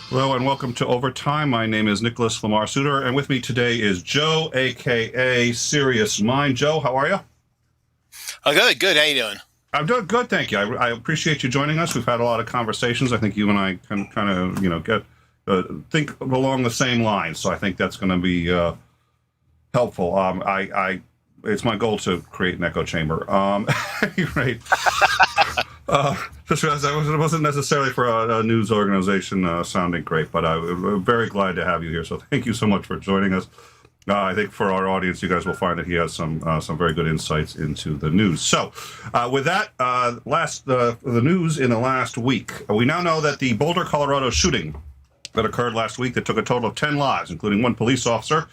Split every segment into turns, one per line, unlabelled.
Hello and welcome to Overtime. My name is Nicholas Lamar Soutter, and with me today is Joe, aka Serious Mind. Joe, how are you?
Oh, good. How you doing?
I'm doing good, thank you. I appreciate you joining us. We've had a lot of conversations. I think you and I can kind of, get think along the same lines. So I think that's going to be helpful. It's my goal to create an echo chamber. Right. Just realized it wasn't necessarily for a news organization sounding great, but I'm very glad to have you here. So thank you so much for joining us. I think for our audience, you guys will find that he has some very good insights into the news. So, with that, the news in the last week, we now know that the Boulder, Colorado shooting that occurred last week that took a total of 10 lives, including one police officer.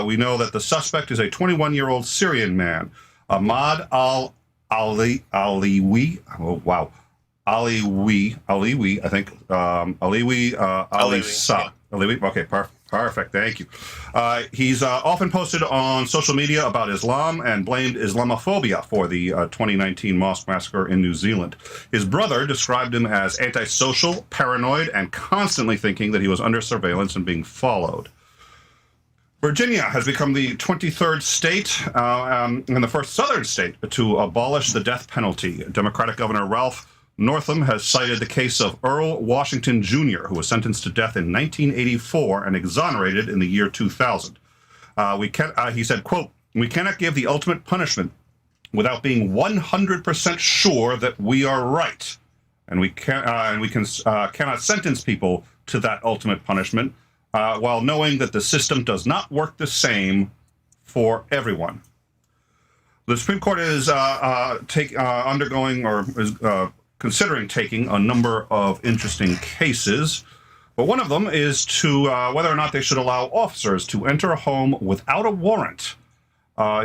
We know that the suspect is a 21-year-old Syrian man, Ahmad Aliwi. Oh wow, Aliwi. I think Ali Sa.
Yeah.
Aliwi. Okay, perfect. Thank you. He's often posted on social media about Islam and blamed Islamophobia for the 2019 mosque massacre in New Zealand. His brother described him as antisocial, paranoid, and constantly thinking that he was under surveillance and being followed. Virginia has become the 23rd state and the first southern state to abolish the death penalty. Democratic Governor Ralph Northam has cited the case of Earl Washington Jr., who was sentenced to death in 1984 and exonerated in the year 2000. He said, quote, "We cannot give the ultimate punishment without being 100% sure that we are right. And we cannot sentence people to that ultimate punishment while knowing that the system does not work the same for everyone." The Supreme Court is considering taking a number of interesting cases, but one of them is to whether or not they should allow officers to enter a home without a warrant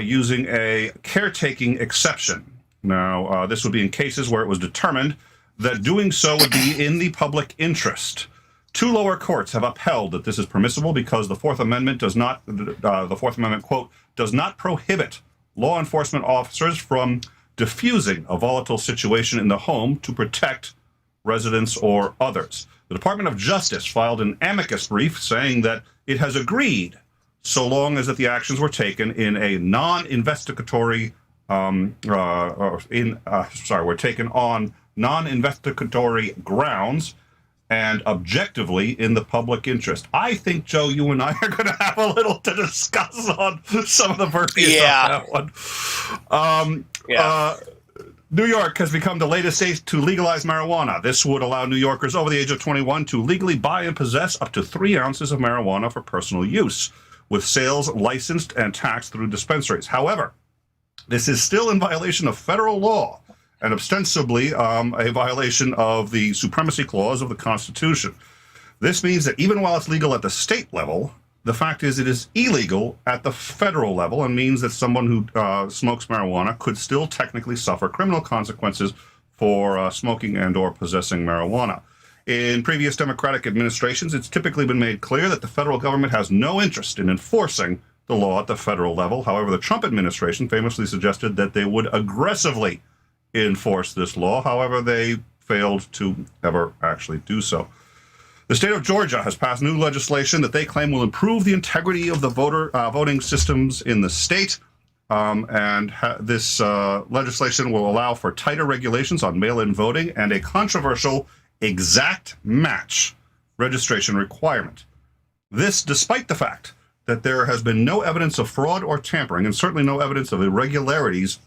using a caretaking exception. Now, this would be in cases where it was determined that doing so would be in the public interest. Two lower courts have upheld that this is permissible because the Fourth Amendment quote, does not prohibit law enforcement officers from diffusing a volatile situation in the home to protect residents or others. The Department of Justice filed an amicus brief saying that it has agreed so long as that the actions were taken in a non-investigatory, were taken on non-investigatory grounds and objectively in the public interest. I think, Joe, you and I are going to have a little to discuss on some of the verbiage on that one. New York has become the latest state to legalize marijuana. This would allow New Yorkers over the age of 21 to legally buy and possess up to 3 ounces of marijuana for personal use, with sales licensed and taxed through dispensaries. However, this is still in violation of federal law and ostensibly a violation of the Supremacy Clause of the Constitution. This means that even while it's legal at the state level, the fact is it is illegal at the federal level and means that someone who smokes marijuana could still technically suffer criminal consequences for smoking and or possessing marijuana. In previous Democratic administrations, it's typically been made clear that the federal government has no interest in enforcing the law at the federal level. However, the Trump administration famously suggested that they would aggressively enforce this law. However, they failed to ever actually do so. The state of Georgia has passed new legislation that they claim will improve the integrity of the voting systems in the state. This legislation will allow for tighter regulations on mail-in voting and a controversial exact match registration requirement. This despite the fact that there has been no evidence of fraud or tampering and certainly no evidence of irregularities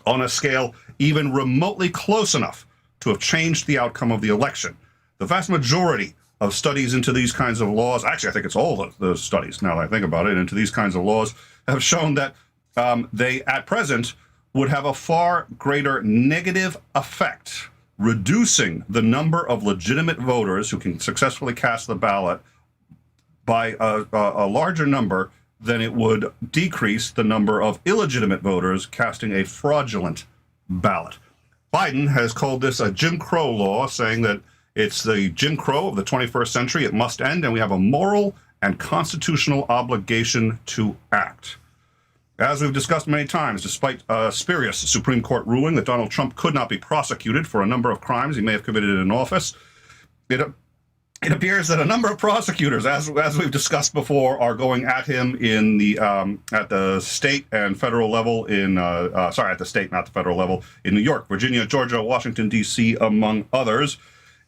on a scale even remotely close enough to have changed the outcome of the election. The vast majority of studies into these kinds of laws, actually I think it's all of the studies now that I think about it, into these kinds of laws have shown that they at present would have a far greater negative effect, reducing the number of legitimate voters who can successfully cast the ballot by a larger number than it would decrease the number of illegitimate voters casting a fraudulent ballot. Biden has called this a Jim Crow law, saying that it's the Jim Crow of the 21st century. It must end, and we have a moral and constitutional obligation to act. As we've discussed many times, despite a spurious Supreme Court ruling that Donald Trump could not be prosecuted for a number of crimes he may have committed in office, it it appears that a number of prosecutors, as we've discussed before, are going at him in the at the state and federal level at the state, not the federal level, in New York, Virginia, Georgia, Washington, D.C., among others.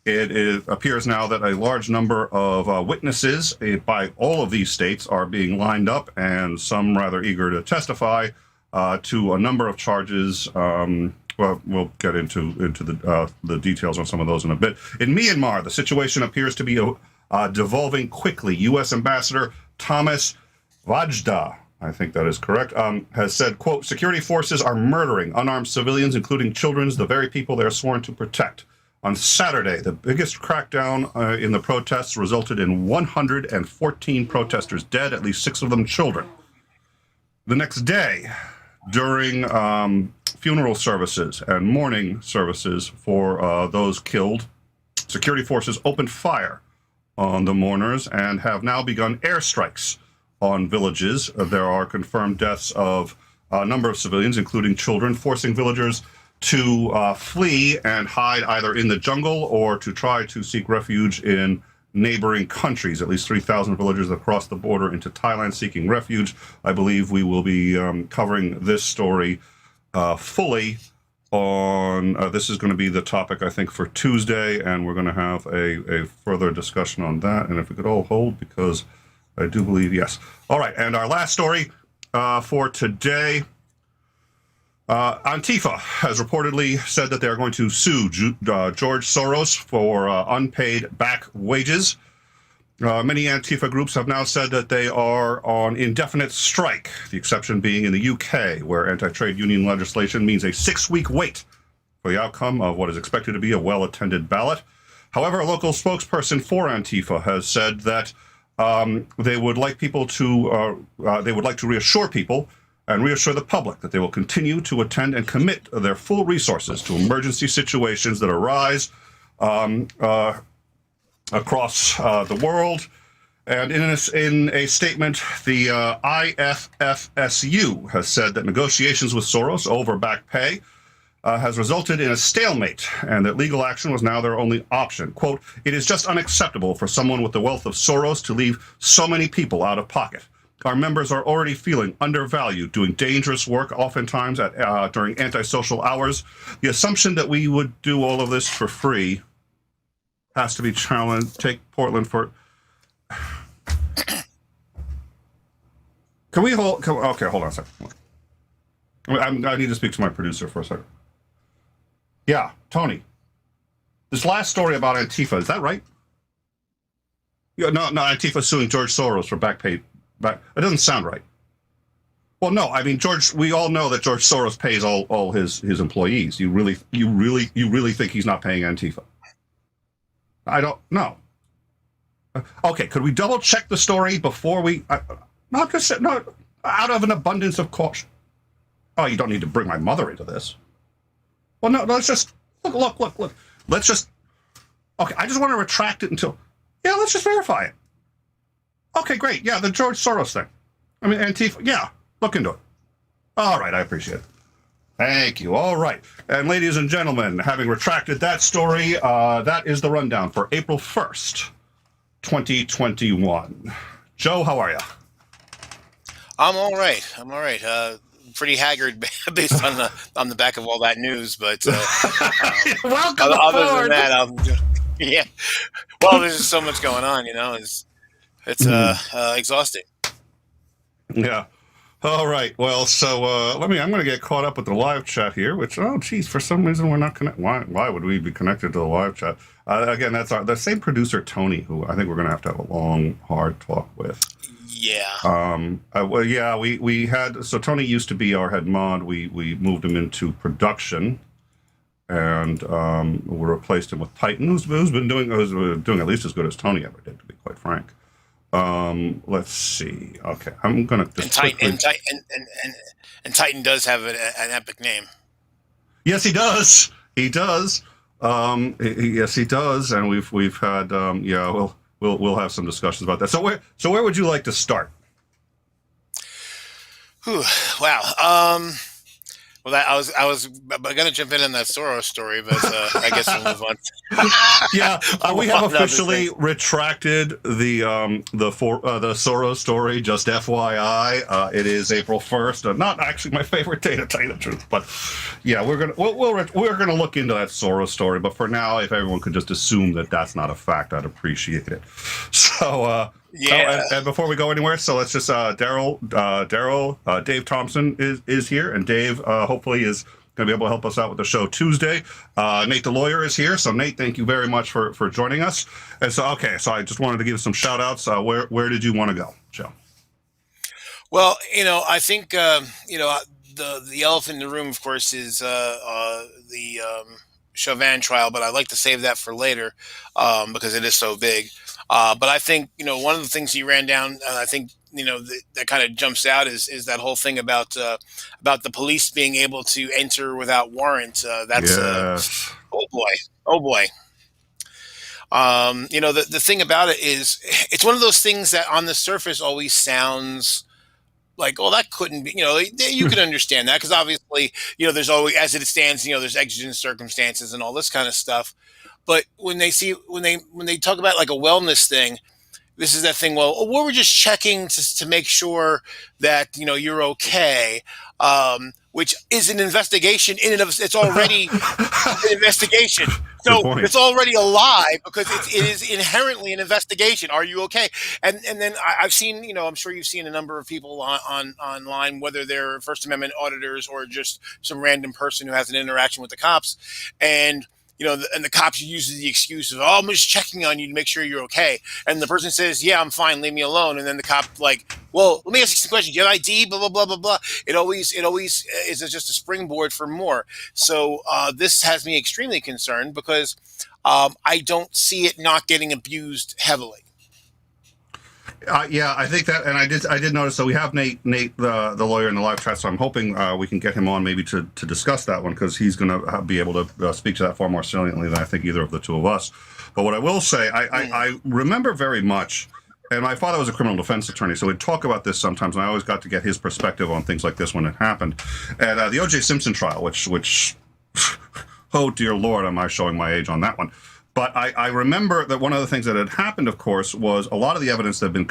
It appears now that a large number of witnesses by all of these states are being lined up, and some rather eager to testify to a number of charges. Well, we'll get into the details on some of those in a bit. In Myanmar, the situation appears to be devolving quickly. U.S. Ambassador Thomas Vajda, I think that is correct, has said, quote, security forces are murdering unarmed civilians, including children, the very people they are sworn to protect. On Saturday, the biggest crackdown in the protests resulted in 114 protesters dead, at least 6 of them children. The next day, during funeral services and mourning services for those killed, security forces opened fire on the mourners and have now begun airstrikes on villages. There are confirmed deaths of a number of civilians, including children, forcing villagers to flee and hide either in the jungle or to try to seek refuge in neighboring countries. At least 3,000 villagers across the border into Thailand seeking refuge. I believe we will be covering this story fully on, this is going to be the topic, I think, for Tuesday, and we're going to have a further discussion on that. And if we could all hold, because I do believe, yes. All right, and our last story for today, Antifa has reportedly said that they're going to sue George Soros for unpaid back wages. Many Antifa groups have now said that they are on indefinite strike, the exception being in the UK, where anti-trade union legislation means a 6-week wait for the outcome of what is expected to be a well-attended ballot. However, a local spokesperson for Antifa has said that they would like to reassure people and reassure the public that they will continue to attend and commit their full resources to emergency situations that arise across the world. And in a statement, the IFFSU has said that negotiations with Soros over back pay has resulted in a stalemate and that legal action was now their only option. Quote, it is just unacceptable for someone with the wealth of Soros to leave so many people out of pocket. Our members are already feeling undervalued, doing dangerous work, oftentimes during antisocial hours. The assumption that we would do all of this for free has to be challenged. Take Portland for... Can we hold... Okay, hold on a second. I need to speak to my producer for a second. Yeah, Tony. This last story about Antifa, is that right? Yeah, no, Antifa suing George Soros for back pay. It doesn't sound right. Well, no, I mean, we all know that George Soros pays all his employees. You really think he's not paying Antifa? I don't know. Okay, could we double check the story before we? Not just no, out of an abundance of caution. Oh, you don't need to bring my mother into this. Well, no, let's just look. Let's just. Okay, I just want to retract it until. Yeah, let's just verify it. Okay, great. Yeah, the George Soros thing. I mean, Antifa. Yeah, look into it. All right, I appreciate it. Thank you. All right. And ladies and gentlemen, having retracted that story, that is the rundown for April 1st, 2021. Joe, how are you?
I'm all right. Pretty haggard based on the back of all that news, but
welcome
other
aboard.
than that, yeah. Well, there's just so much going on, It's exhausting.
Yeah. All right. Well, so I'm going to get caught up with the live chat here, which, oh, geez, for some reason we're not connected. Why would we be connected to the live chat? Again, that's the same producer, Tony, who I think we're going to have a long, hard talk with.
Yeah.
Well, yeah, we had, so Tony used to be our head mod. We moved him into production and we replaced him with Titan, who's been doing at least as good as Tony ever did, to be quite frank. Let's see. Okay, I'm gonna just
and Titan does have an epic name.
Yes, he does. He does. Yes, he does. And we've had yeah. We'll have some discussions about that. So where would you like to start?
Wow. Well, that I was going to jump in on that Soros story, but I guess we'll move on.
Yeah,
We'll
we
move
have
on to other
officially
things.
retracted the Soros story. Just FYI, it is April 1st. Not actually my favorite day, to tell you the truth, but yeah, we're gonna look into that Soros story. But for now, if everyone could just assume that that's not a fact, I'd appreciate it. So. Oh,
Yeah.
and before we go anywhere, so let's just Dave Thompson is here, and Dave hopefully is going to be able to help us out with the show Tuesday. Nate the lawyer is here, so Nate, thank you very much for joining us. And so, okay, so I just wanted to give some shout outs. Where did you want to go, Joe?
Well, I think the elephant in the room, of course, is the Chauvin trial, but I'd like to save that for later because it is so big. But I think one of the things he ran down, I think that kind of jumps out is that whole thing about the police being able to enter without warrant. That's
Yes.
oh boy, oh boy. The thing about it is, it's one of those things that on the surface always sounds like, oh, that couldn't be, you can understand that because obviously, there's always, as it stands, there's exigent circumstances and all this kind of stuff. But when they talk about like a wellness thing, this is that thing. Well, oh, we were just checking to make sure that you're okay, which is an investigation in and of it's already an investigation.
Good
So
point.
it's already a lie because it is inherently an investigation. Are you okay? And then I've seen, I'm sure you've seen a number of people on online, whether they're First Amendment auditors or just some random person who has an interaction with the cops, and and the cops uses the excuse of, oh, I'm just checking on you to make sure you're okay. And the person says, yeah, I'm fine, leave me alone. And then the cop like, well, let me ask you some questions. Do you have ID? Blah blah blah blah blah. It always is just a springboard for more. So this has me extremely concerned because I don't see it not getting abused heavily.
Yeah, I think that, and I did notice. So we have Nate the lawyer in the live chat. So I'm hoping we can get him on maybe to discuss that one because he's going to be able to speak to that far more saliently than I think either of the two of us. But what I will say, I remember very much. And my father was a criminal defense attorney, so we'd talk about this sometimes, and I always got to get his perspective on things like this when it happened. And the O.J. Simpson trial, which, oh dear Lord, am I showing my age on that one? But I remember that one of the things that had happened, of course, was a lot of the evidence that had been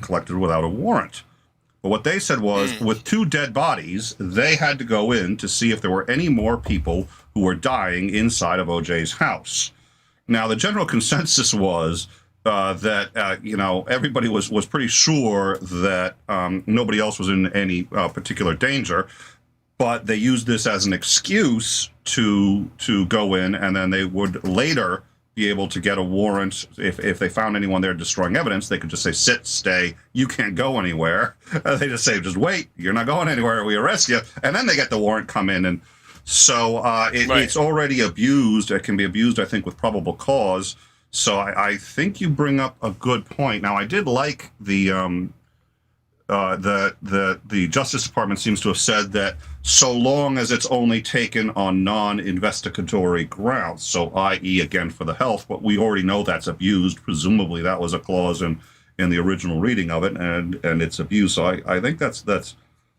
collected without a warrant. But what they said was,
Mm.
with two dead bodies, they had to go in to see if there were any more people who were dying inside of O.J.'s house. Now, the general consensus was that everybody was pretty sure that nobody else was in any particular danger, but they used this as an excuse to go in, and then they would later be able to get a warrant if they found anyone there destroying evidence. They could just say, sit, stay, you can't go anywhere. They just say, just wait, you're not going anywhere, we arrest you, and then they get the warrant come in. And so
Right.
it's already abused. It can be abused, I think, with probable cause. So I think you bring up a good point. Now, I did like the Justice Department seems to have said that so long as it's only taken on non-investigatory grounds, so i.e. again for the health, but we already know that's abused. Presumably that was a clause in the original reading of it, and it's abused. So I think that's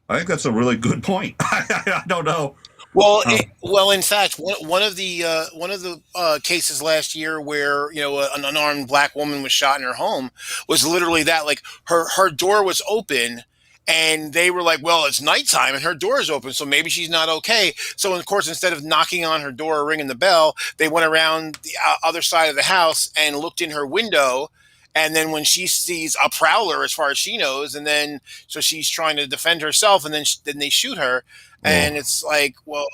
I think that's a really good point. I don't know.
Well,
Um,
in fact, one of the cases last year where an unarmed black woman was shot in her home was literally that. Like her door was open, and they were like, "Well, it's nighttime, and her door is open, so maybe she's not okay." So, of course, instead of knocking on her door or ringing the bell, they went around the other side of the house and looked in her window. And then when she sees a prowler, as far as she knows, and then so she's trying to defend herself, and then they shoot her, and
oh,
it's like, well,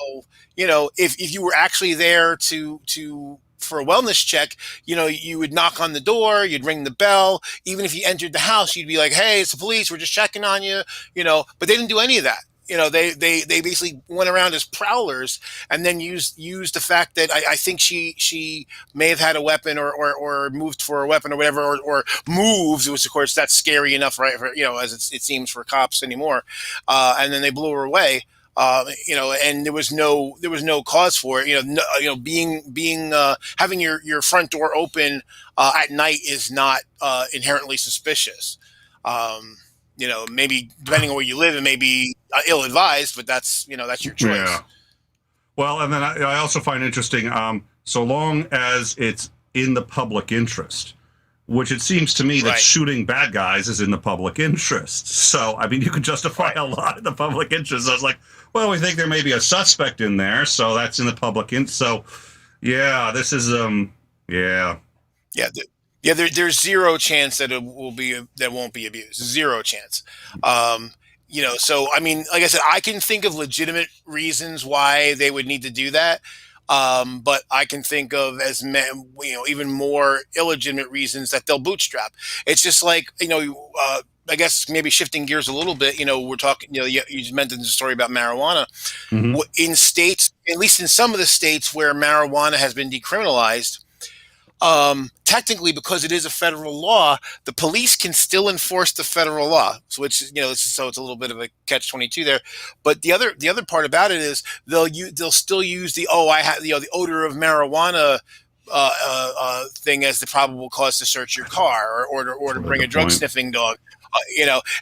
if you were actually there to for a wellness check, you would knock on the door, you'd ring the bell. Even if you entered the house, you'd be like, "Hey, it's the police. We're just checking on you." But they didn't do any of that. They basically went around as prowlers, and then used the fact that I think she may have had a weapon or moved for a weapon or whatever, or moved, which of course that's scary enough, right? As it seems for cops anymore. And then they blew her away. And there was no cause for it. Being having your front door open at night is not inherently suspicious. Um, maybe depending on where you live, it may be ill-advised, but that's your choice.
Yeah. Well, and then I also find interesting, so long as it's in the public interest, which it seems to me that
Right.
shooting bad guys is in the public interest. So, I mean, you could justify a lot in the public interest. I was like, well, we think there may be a suspect in there, so that's in the public interest. So, yeah, this is, yeah.
Yeah. There's zero chance that that won't be abused. Zero chance. So I mean, like I said, I can think of legitimate reasons why they would need to do that. But I can think of even more illegitimate reasons that they'll bootstrap. It's just like, I guess maybe shifting gears a little bit, we're talking, you mentioned the story about marijuana.
Mm-hmm.
In states, at least in some of the states where marijuana has been decriminalized, technically, because it is a federal law, the police can still enforce the federal law. So it's a little bit of a catch-22 there. But the other part about it is they'll still use the odor of marijuana thing as the probable cause to search your car or to bring a drug sniffing dog.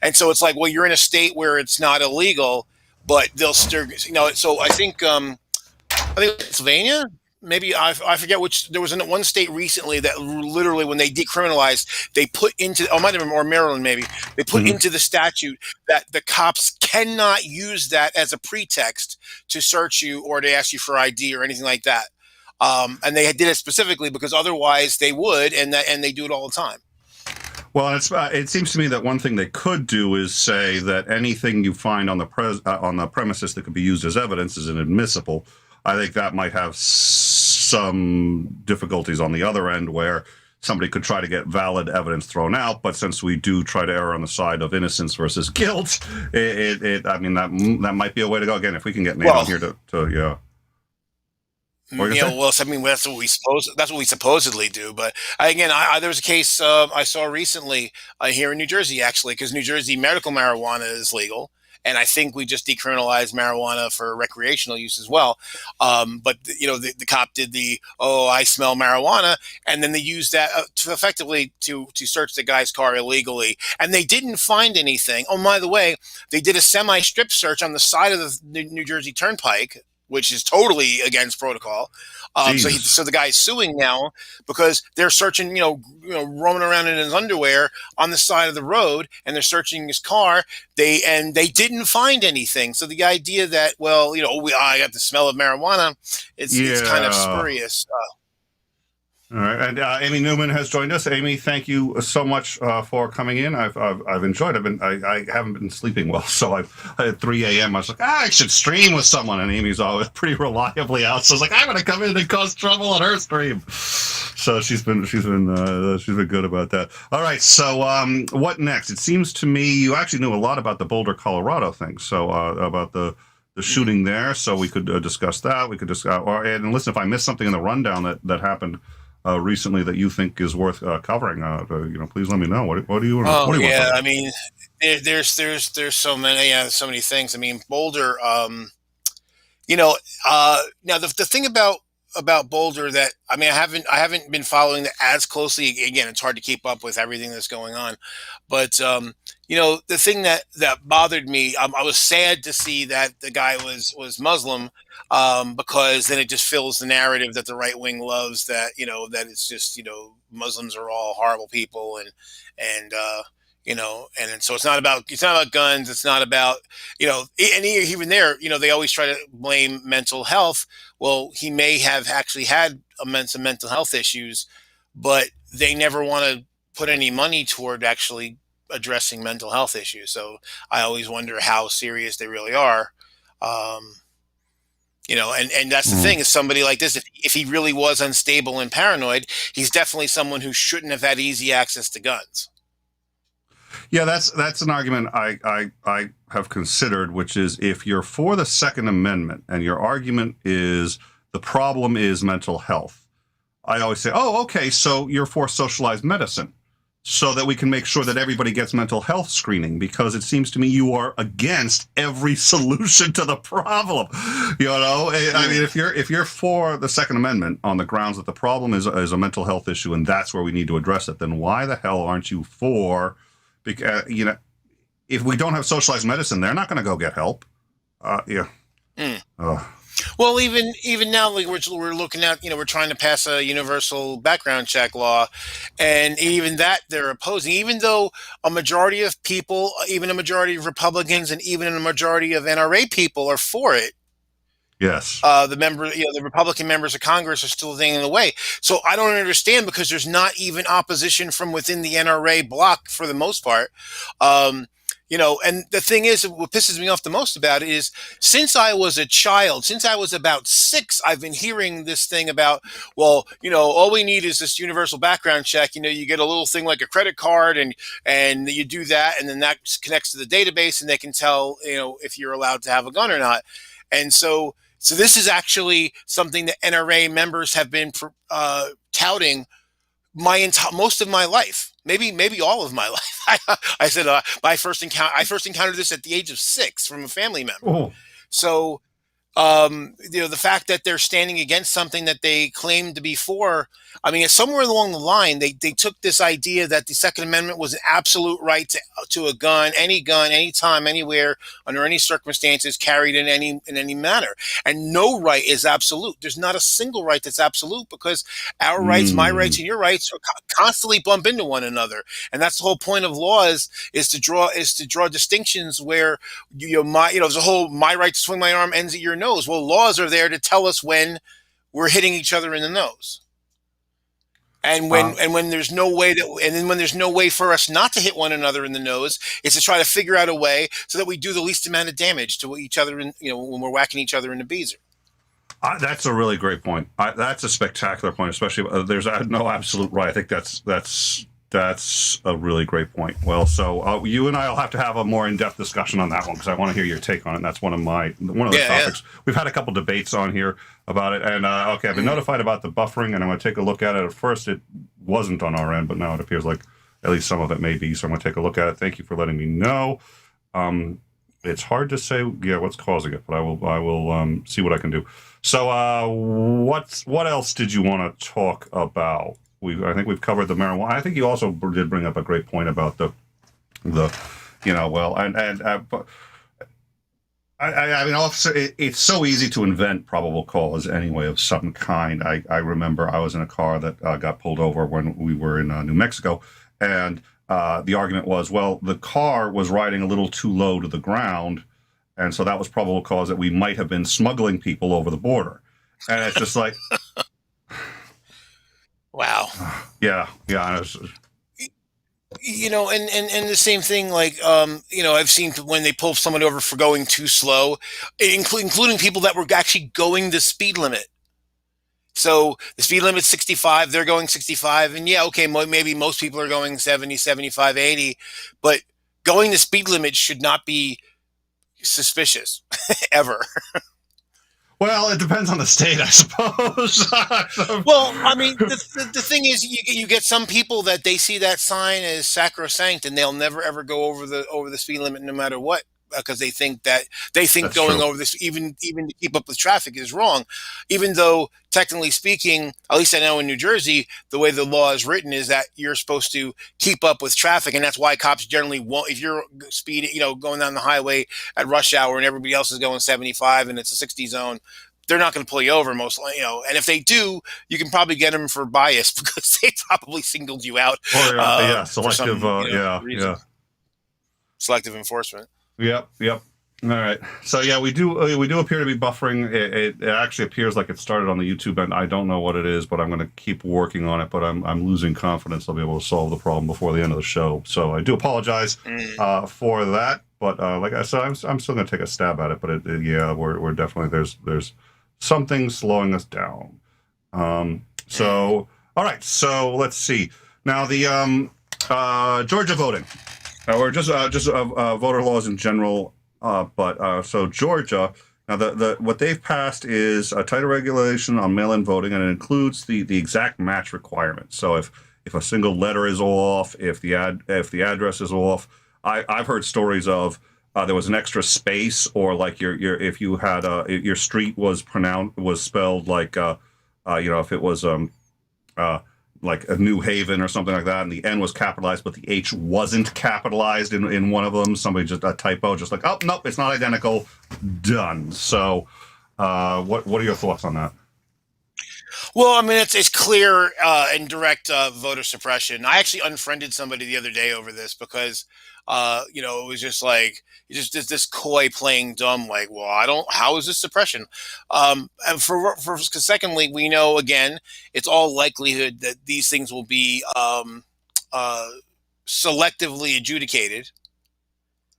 And so it's like, well, you're in a state where it's not illegal, but they'll still, So I think Pennsylvania. Maybe I forget which. There was one state recently that literally, when they decriminalized, they put into, might have been more Maryland, maybe they put into the statute that the cops cannot use that as a pretext to search you or to ask you for ID or anything like that. And they did it specifically because otherwise they would, and they do it all the time.
Well, it seems to me that one thing they could do is say that anything you find on the premises that could be used as evidence is inadmissible. I think that might have some difficulties on the other end where somebody could try to get valid evidence thrown out, but since we do try to err on the side of innocence versus guilt, that might be a way to go. Again, if we can get Nate on here to yeah.
That's what we supposedly do. But again, there was a case I saw recently here in New Jersey, actually, because New Jersey medical marijuana is legal. And I think we just decriminalized marijuana for recreational use as well. But the cop did I smell marijuana, and then they used that effectively to search the guy's car illegally, and they didn't find anything. Oh, by the way, they did a semi-strip search on the side of the New Jersey Turnpike, which is totally against protocol. So the guy's suing now because they're searching, roaming around in his underwear on the side of the road, and they're searching his car. They didn't find anything. So the idea that, I got the smell of marijuana, it's kind of spurious.
All right, and Amy Newman has joined us. Amy, thank you so much for coming in. I've enjoyed it. I haven't been sleeping well, so at 3 a.m. I was like, I should stream with someone, and Amy's always pretty reliably out. So I was like, I'm going to come in and cause trouble on her stream. So she's been good about that. All right, so what next? It seems to me you actually knew a lot about the Boulder, Colorado thing. So about the shooting there. So we could discuss that. We could discuss, and listen, if I missed something in the rundown that happened recently that you think is worth covering, please let me know. What do you want?
I mean, there's so many things. I mean, Boulder. Now the thing about Boulder that I haven't been following that as closely. Again, it's hard to keep up with everything that's going on, but the thing that bothered me, I was sad to see that the guy was Muslim, because then it just fills the narrative that the right wing loves, that that it's just Muslims are all horrible people, and so it's not about guns. It's not about, and even there, they always try to blame mental health. Well, he may have actually had some mental health issues, but they never want to put any money toward actually addressing mental health issues. So I always wonder how serious they really are. And that's the thing, is somebody like this, if he really was unstable and paranoid, he's definitely someone who shouldn't have had easy access to guns.
Yeah, that's an argument I have considered, which is if you're for the Second Amendment and your argument is the problem is mental health, I always say, oh, okay, so you're for socialized medicine so that we can make sure that everybody gets mental health screening, because it seems to me you are against every solution to the problem. I mean, if you're for the Second Amendment on the grounds that the problem is a mental health issue and that's where we need to address it, then why the hell aren't you for? Because if we don't have socialized medicine, they're not going to go get help. Yeah.
Mm.
Uh,
Well, even now, like we're looking at, we're trying to pass a universal background check law, and even that they're opposing. Even though a majority of people, even a majority of Republicans, and even a majority of NRA people are for it,
yes.
the Republican members of Congress are still getting in the way. So I don't understand, because there's not even opposition from within the NRA bloc for the most part. And the thing is, what pisses me off the most about it is, since I was a child, since I was about 6, I've been hearing this thing about, well, all we need is this universal background check. You get a little thing like a credit card, and you do that, and then that connects to the database, and they can tell, if you're allowed to have a gun or not. And so this is actually something that NRA members have been touting most of my life, maybe all of my life. I said I first encountered this at the age of 6 from a family member.
Oh.
So the fact that they're standing against something that they claim to be for, I mean, somewhere along the line, they took this idea that the Second Amendment was an absolute right to a gun, anytime, anywhere, under any circumstances, carried in any manner. And no right is absolute. There's not a single right that's absolute, because our rights, my rights, and your rights are constantly bump into one another. And that's the whole point of laws, is to draw distinctions where there's a whole my right to swing my arm ends at your nose. Well, laws are there to tell us when we're hitting each other in the nose. And when there's no way for us not to hit one another in the nose, it's to try to figure out a way so that we do the least amount of damage to each other, when we're whacking each other in the beezer.
That's a really great point. That's a spectacular point, especially there's no absolute right. I think that's a really great point. Well, so you and I will have to have a more in-depth discussion on that one, because I want to hear your take on it. And that's one of the topics. Yeah. We've had a couple debates on here about it. And I've been notified about the buffering, and I'm going to take a look at it. At first, it wasn't on our end, but now it appears like at least some of it may be. So I'm going to take a look at it. Thank you for letting me know. It's hard to say, what's causing it, but I will see what I can do. So what else did you want to talk about? I think we've covered the marijuana. I think you also did bring up a great point about the I mean, also, it's so easy to invent probable cause anyway of some kind. I remember I was in a car that got pulled over when we were in New Mexico, and the argument was, well, the car was riding a little too low to the ground, and so that was probable cause that we might have been smuggling people over the border. And it's just like,
wow.
Yeah.
And the same thing, like, I've seen when they pull someone over for going too slow, including people that were actually going the speed limit. So the speed limit's 65, they're going 65, and maybe most people are going 70, 75, 80, but going the speed limit should not be suspicious, ever.
Well, it depends on the state, I suppose.
Well, I mean, the thing is, you get some people that they see that sign as sacrosanct, and they'll never ever go over the speed limit, no matter what, because they think That's going true. Over this, even to keep up with traffic, is wrong. Even though, technically speaking, at least I know in New Jersey, the way the law is written is that you're supposed to keep up with traffic, and that's why cops generally won't. If you're speeding, going down the highway at rush hour and everybody else is going 75 and it's a 60 zone, they're not going to pull you over mostly, and if they do, you can probably get them for bias, because they probably singled you out.
Or selective,
selective enforcement.
Yep. All right. So we do appear to be buffering. It actually appears like it started on the YouTube end. I don't know what it is, but I'm going to keep working on it. But I'm losing confidence I'll be able to solve the problem before the end of the show. So I do apologize for that. But like I said, I'm still going to take a stab at it. But we're definitely there's something slowing us down. So all right. So let's see. Now the Georgia voting. Or just voter laws in general, so Georgia, now what they've passed is a tighter regulation on mail-in voting, and it includes the exact match requirement. So if a single letter is off, if the address is off, I've heard stories of there was an extra space, or like if you had your street was spelled like if it was like a New Haven or something like that, and the N was capitalized, but the H wasn't capitalized in one of them. Somebody just a typo, just like, oh nope, it's not identical. Done. So, what are your thoughts on that?
Well, I mean, it's clear and direct voter suppression. I actually unfriended somebody the other day over this because, it was just like just this coy playing dumb. Like, well, I don't. How is this suppression? And secondly, we know again, it's all likelihood that these things will be uh, selectively adjudicated.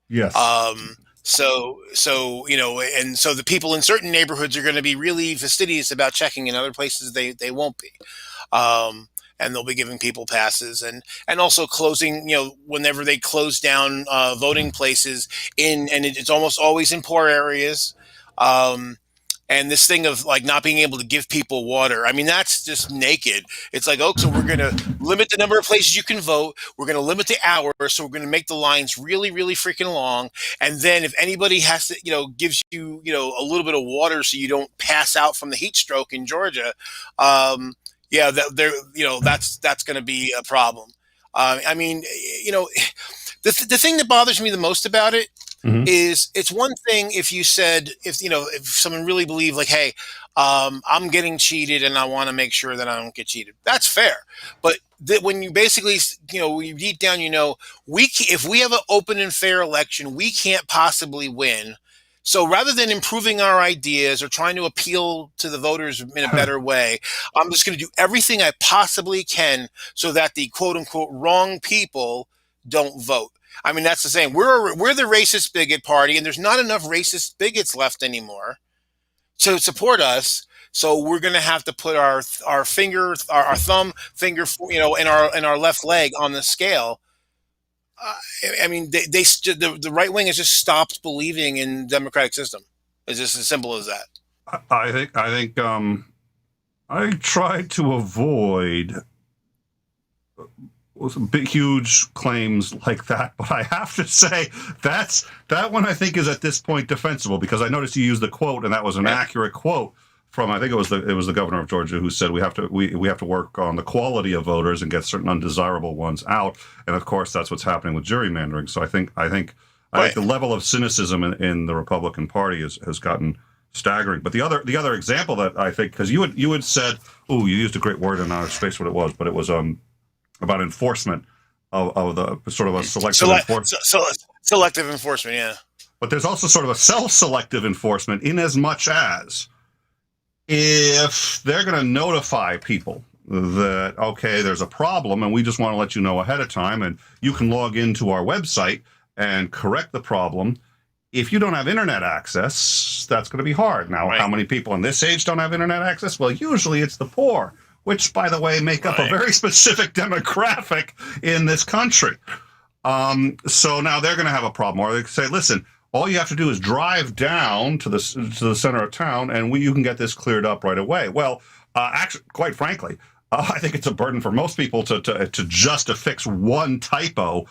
Yes.
And so the people in certain neighborhoods are going to be really fastidious about checking. In other places, they won't be. And they'll be giving people passes and also closing, whenever they close down voting places it's almost always in poor areas. Um, and this thing of like not being able to give people water, I mean, that's just naked. It's like, oh, so we're going to limit the number of places you can vote. We're going to limit the hours. So we're going to make the lines really, really freaking long. And then if anybody has to, gives you, a little bit of water so you don't pass out from the heat stroke in Georgia, yeah, that's going to be a problem. I mean, you know, the thing that bothers me the most about it
Hmm.
is it's one thing if you said if someone really believed like, hey, I'm getting cheated and I want to make sure that I don't get cheated. That's fair. But when you basically when you deep down if we have an open and fair election, we can't possibly win. So rather than improving our ideas or trying to appeal to the voters in a better way, I'm just going to do everything I possibly can so that the quote unquote wrong people don't vote. I mean, that's the same. We're the racist bigot party, and there's not enough racist bigots left anymore to support us. So we're going to have to put our finger, our thumb finger, and our left leg on the scale. Uh, I mean, the right wing has just stopped believing in the democratic system. It's just as simple as that.
I tried to avoid some big, huge claims like that, but I have to say that one I think is at this point defensible because I noticed you used the quote, and that was an
Right.
accurate quote from I think it was the governor of Georgia who said we have to work on the quality of voters and get certain undesirable ones out, and of course that's what's happening with gerrymandering. So I think
Right.
the level of cynicism in the Republican Party has gotten staggering. But the other example that I think because you had said, oh, you used a great word and I space what it was, but it was about enforcement of the sort of a selective enforcement.
Selective enforcement. Yeah.
But there's also sort of a self-selective enforcement in as much as if they're going to notify people that, okay, there's a problem and we just want to let you know ahead of time and you can log into our website and correct the problem. If you don't have internet access, that's going to be hard. Now,
Right.
how many people in this age don't have internet access? Well, usually it's the poor, which, by the way, make up a
Right.
very specific demographic in this country. So now they're going to have a problem, or they say, "Listen, all you have to do is drive down to the center of town, and you can get this cleared up right away." Well, actually, quite frankly, I think it's a burden for most people to just to fix one typo.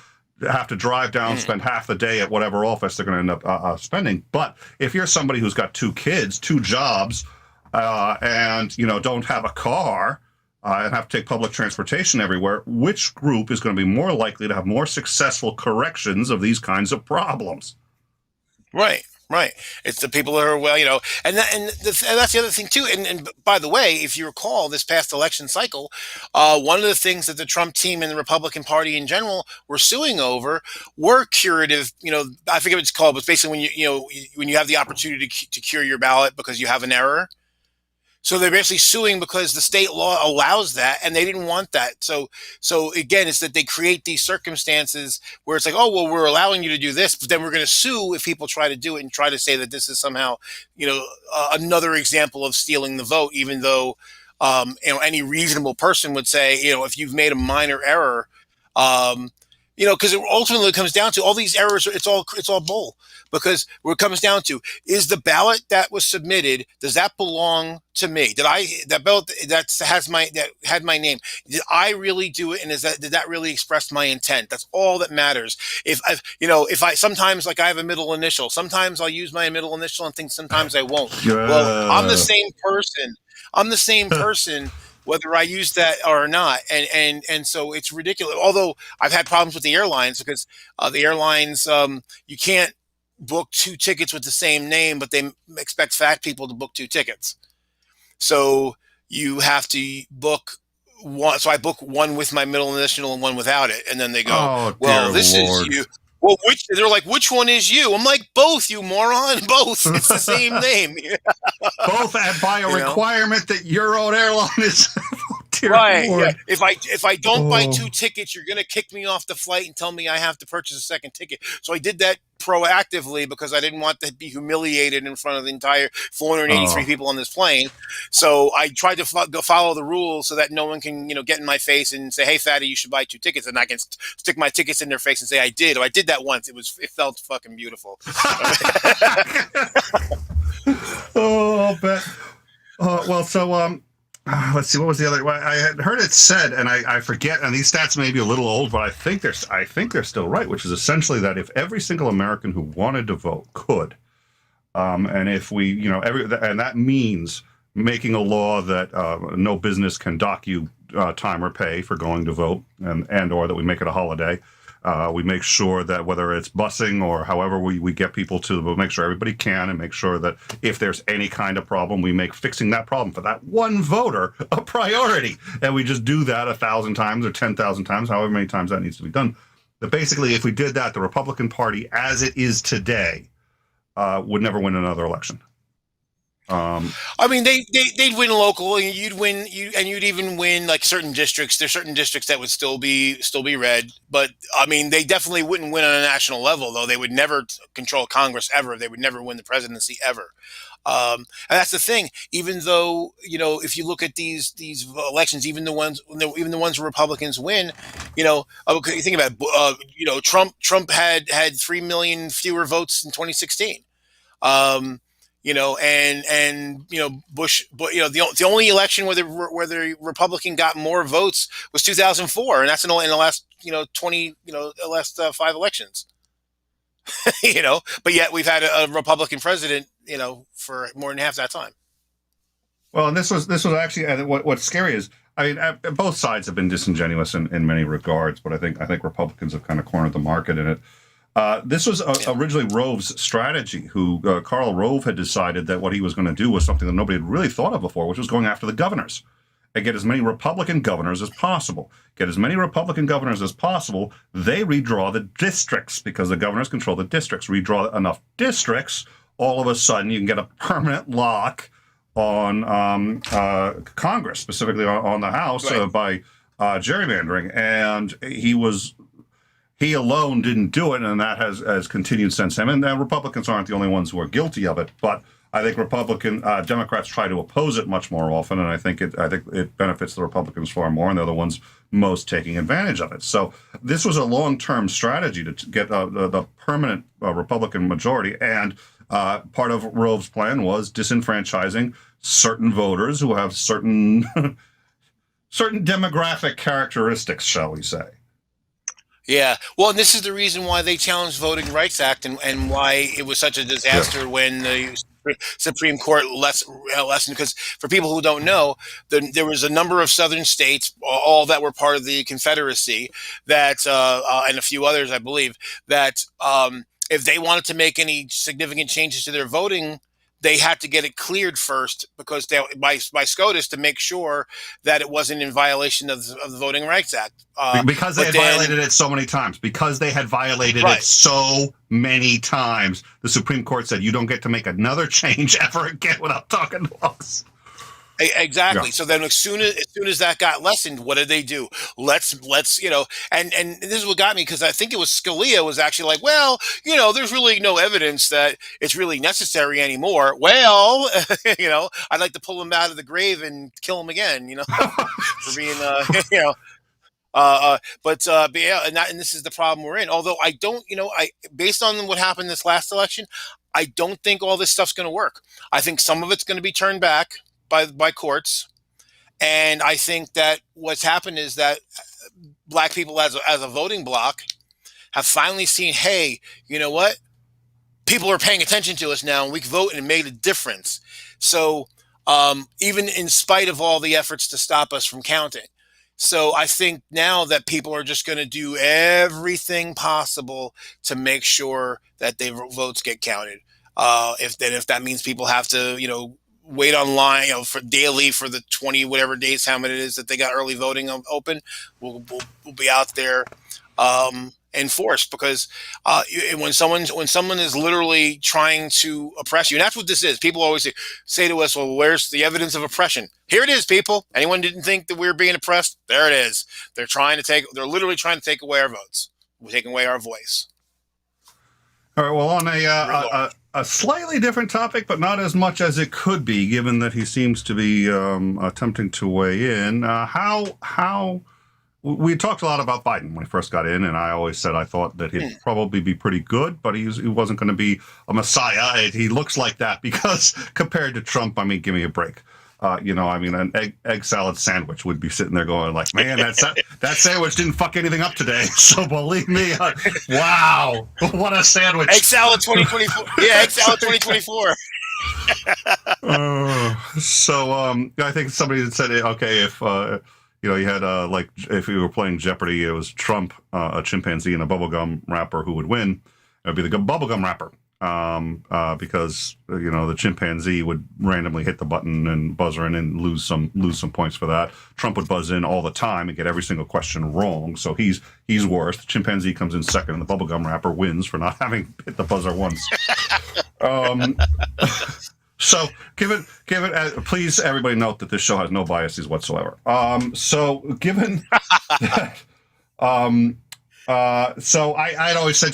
Have to drive down,
Mm.
spend half the day at whatever office they're going to end up spending. But if you're somebody who's got two kids, two jobs, and don't have a car and have to take public transportation everywhere, which group is going to be more likely to have more successful corrections of these kinds of problems?
Right, right. It's the people that are and that's the other thing too. And by the way, if you recall this past election cycle, one of the things that the Trump team and the Republican Party in general were suing over were curative. I forget what it's called, but basically when you have the opportunity to cure your ballot because you have an error. So they're basically suing because the state law allows that, and they didn't want that. So again, it's that they create these circumstances where it's like, oh well, we're allowing you to do this, but then we're going to sue if people try to do it and try to say that this is somehow, another example of stealing the vote, even though, any reasonable person would say, if you've made a minor error, um, because it ultimately comes down to all these errors. It's all bull because what it comes down to is the ballot that was submitted. Does that belong to me? That ballot that had my name? Did I really do it? And did that really express my intent? That's all that matters. If I sometimes like I have a middle initial, sometimes I'll use my middle initial and think sometimes I won't. Well, I'm the
Uh,
same person. I'm the same person whether I use that or not. And so it's ridiculous. Although I've had problems with the airlines because the airlines, you can't book two tickets with the same name, but they expect fat people to book two tickets. So you have to book one. So I book one with my middle initial and one without it, and then they go,
Oh
"Well,
dear
this is
Lord.
you." Well, which they're like, "Which one is you?" I'm like, "Both, you moron, both. It's the same name."
Both and by a
You know.
requirement that your own airline is. Dear
Right. Yeah.
Lord.
If I don't buy two
Oh,
tickets, you're gonna kick me off the flight and tell me I have to purchase a second ticket. So I did that proactively because I didn't want to be humiliated in front of the entire 483
oh,
people on this plane. So I tried to follow the rules so that no one can get in my face and say, "Hey, fatty, you should buy two tickets," and I can stick my tickets in their face and say I did. Or I did that once. It felt fucking beautiful.
oh, I'll bet. Well, so let's see. What was the other? Well, I had heard it said, and I forget. And these stats may be a little old, but I think they're still right. Which is essentially that if every single American who wanted to vote could, and if we, and that means making a law that no business can dock you time or pay for going to vote, and or that we make it a holiday. We make sure that whether it's busing or however we get people to, we'll make sure everybody can, and make sure that if there's any kind of problem, we make fixing that problem for that one voter a priority. And we just do that 1,000 times or 10,000 times, however many times that needs to be done. But basically, if we did that, the Republican Party, as it is today, would never win another election.
I mean, they'd win local, and you'd even win like certain districts. There's certain districts that would still be red, but I mean, they definitely wouldn't win on a national level. Though they would never control Congress ever. They would never win the presidency ever. And that's the thing. Even though if you look at these elections, even the ones where Republicans win, okay, you think about it, Trump had 3 million fewer votes in 2016. Um, and Bush, but the only election where the Republican got more votes was 2004, and that's in the last 20 the last 5 elections. But yet we've had a Republican president for more than half that time.
Well, and this was actually what's scary is, I mean, both sides have been disingenuous in many regards, but I think Republicans have kind of cornered the market in it. This was
Yeah.
originally Rove's strategy. Karl Rove had decided that what he was going to do was something that nobody had really thought of before, which was going after the governors and get as many Republican governors as possible. Get as many Republican governors as possible. They redraw the districts because the governors control the districts. Redraw enough districts, all of a sudden you can get a permanent lock on Congress, specifically on the House,
Right.
by gerrymandering. And he alone didn't do it, and that has continued since him. And Republicans aren't the only ones who are guilty of it, but I think Democrats try to oppose it much more often, and I think it benefits the Republicans far more, and they're the ones most taking advantage of it. So this was a long-term strategy to get the permanent Republican majority, and part of Rove's plan was disenfranchising certain voters who have certain certain demographic characteristics, shall we say.
Yeah. Well, and this is the reason why they challenged Voting Rights Act, and why it was such a
Yeah.
disaster when the Supreme Court lessened. Because for people who don't know, there was a number of southern states, all that were part of the Confederacy, that and a few others, I believe, that if they wanted to make any significant changes to their voting, they had to get it cleared first because by SCOTUS to make sure that it wasn't in violation of the Voting Rights Act.
Because they
But
had
then,
violated it so many times. Because they had violated it
right.
so many times, the Supreme Court said you don't get to make another change ever again without talking to us.
Exactly.
Yeah.
So then, as soon as that got lessened, what did they do? Let's and this is what got me, because I think it was Scalia was actually like, well, there's really no evidence that it's really necessary anymore. Well, I'd like to pull him out of the grave and kill him again. For being but yeah, and this is the problem we're in. Although I don't, I based on what happened this last election, I don't think all this stuff's going to work. I think some of it's going to be turned back by courts, and I think that what's happened is that black people as a voting bloc have finally seen, hey, you know what? People are paying attention to us now, and we can vote, and it made a difference. So even in spite of all the efforts to stop us from counting. So I think now that people are just going to do everything possible to make sure that their votes get counted. If that means people have to, wait online, for daily for the 20 whatever days, how many it is that they got early voting open, we'll be out there enforced, because when someone is literally trying to oppress you, and that's what this is. People always say to us, well, where's the evidence of oppression? Here it is, people. Anyone didn't think that we were being oppressed? There it is. They're literally trying to take away our votes. We're taking away our voice.
All right, well, on a slightly different topic, but not as much as it could be, given that he seems to be attempting to weigh in, how we talked a lot about Biden when he first got in, and I always said I thought that he'd probably be pretty good, but he wasn't going to be a messiah. He looks like that because compared to Trump, I mean, give me a break. An egg salad sandwich would be sitting there going like, man, that sandwich didn't fuck anything up today. So believe me, wow, what a sandwich.
Egg salad 2024. Yeah, egg salad 2024.
I think somebody had said, okay, if you had if you were playing Jeopardy, it was Trump, a chimpanzee, and a bubblegum rapper who would win. It would be the bubblegum rapper, because the chimpanzee would randomly hit the button and buzzer in and lose some points for that. Trump would buzz in all the time and get every single question wrong, so he's worse. The chimpanzee comes in second, and the bubblegum rapper wins for not having hit the buzzer once. So please, everybody note that this show has no biases whatsoever. So given that, so I'd always said,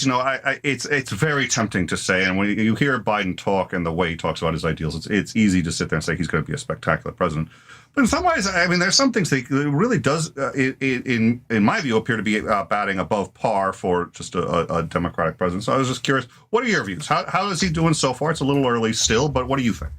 it's very tempting to say, and when you hear Biden talk and the way he talks about his ideals, it's easy to sit there and say he's going to be a spectacular president. But in some ways, I mean, there's some things that really does, in my view, appear to be batting above par for just a Democratic president. So I was just curious, what are your views? How is he doing so far? It's a little early still, but what do you think?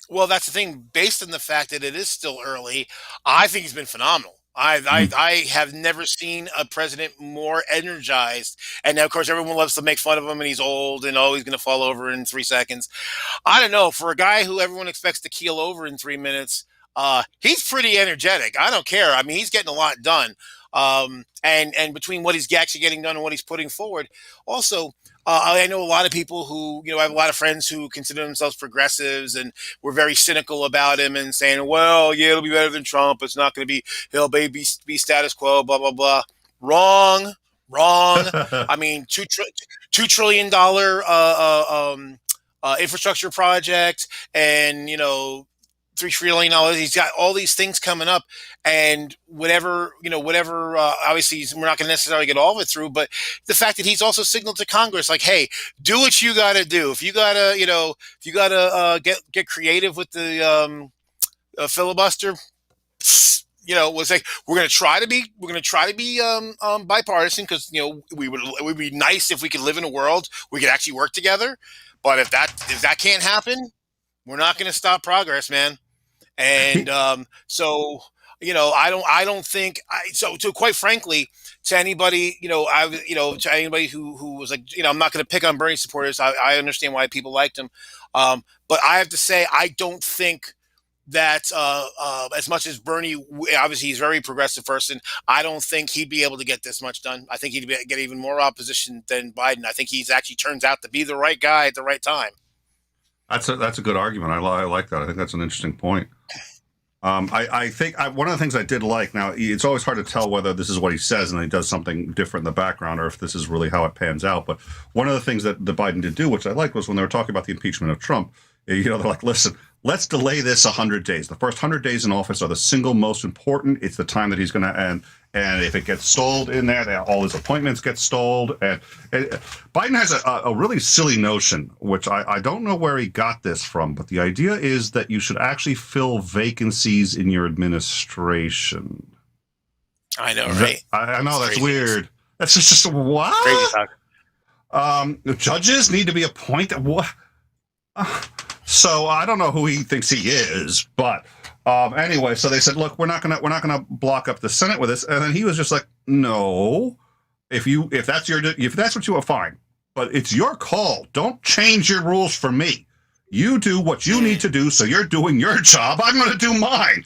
Well, that's the thing. Based on the fact that it is still early, I think he's been phenomenal. I have never seen a president more energized. And now, of course, everyone loves to make fun of him, and he's old and he's going to fall over in 3 seconds. I don't know. For a guy who everyone expects to keel over in 3 minutes, he's pretty energetic. I don't care. I mean, he's getting a lot done. And between what he's actually getting done and what he's putting forward, also, I know a lot of people who, I have a lot of friends who consider themselves progressives and were very cynical about him and saying, well, yeah, it'll be better than Trump. It's not going to be, he'll be status quo, blah, blah, blah. Wrong. I mean, $2 trillion infrastructure project, and, $3 trillion. He's got all these things coming up, and whatever, obviously we're not going to necessarily get all of it through, but the fact that he's also signaled to Congress, like, hey, do what you got to do. If you got to, get creative with the filibuster, was like, we're going to try to be bipartisan, because, it would be nice if we could live in a world we could actually work together. But if that can't happen, we're not going to stop progress, man. And so, I don't think so quite frankly, to anybody, to anybody who was like, I'm not going to pick on Bernie supporters. I understand why people liked him. But I have to say, I don't think that as much as Bernie, obviously he's a very progressive person, I don't think he'd be able to get this much done. I think he'd get even more opposition than Biden. I think he's actually turns out to be the right guy at the right time.
That's a good argument. I like that. I think that's an interesting point. I think one of the things I did like, now it's always hard to tell whether this is what he says and then he does something different in the background, or if this is really how it pans out. But one of the things that the Biden did do, which I liked, was when they were talking about the impeachment of Trump, they're like, listen, let's delay this 100 days. The first 100 days in office are the single most important. It's the time that he's going to end. And if it gets stalled in there, all his appointments get stalled. And Biden has a really silly notion, which I don't know where he got this from, but the idea is that you should actually fill vacancies in your administration.
I know, right?
I know, that's weird. That's just what?
Crazy talk.
Judges need to be appointed. What? So I don't know who he thinks he is, but anyway, so they said, look, we're not gonna block up the Senate with this, and then he was just like, no, if that's what you want, fine, but it's your call. Don't change your rules for me. You do what you need to do, so you're doing your job. I'm going to do mine.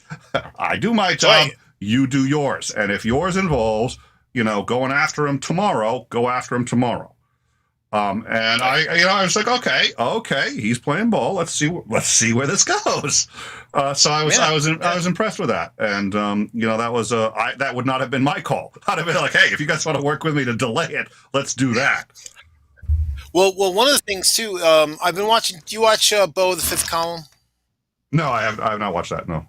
I do my job.
Right.
You do yours. And if yours involves, going after him tomorrow, go after him tomorrow. And I was like, okay, he's playing ball. Let's see where this goes. So I was impressed with that, and that was that would not have been my call. I'd have been like, hey, if you guys want to work with me to delay it, let's do that.
Well, one of the things too. I've been watching. Do you watch Bo the Fifth Column?
No, I have not watched that. No.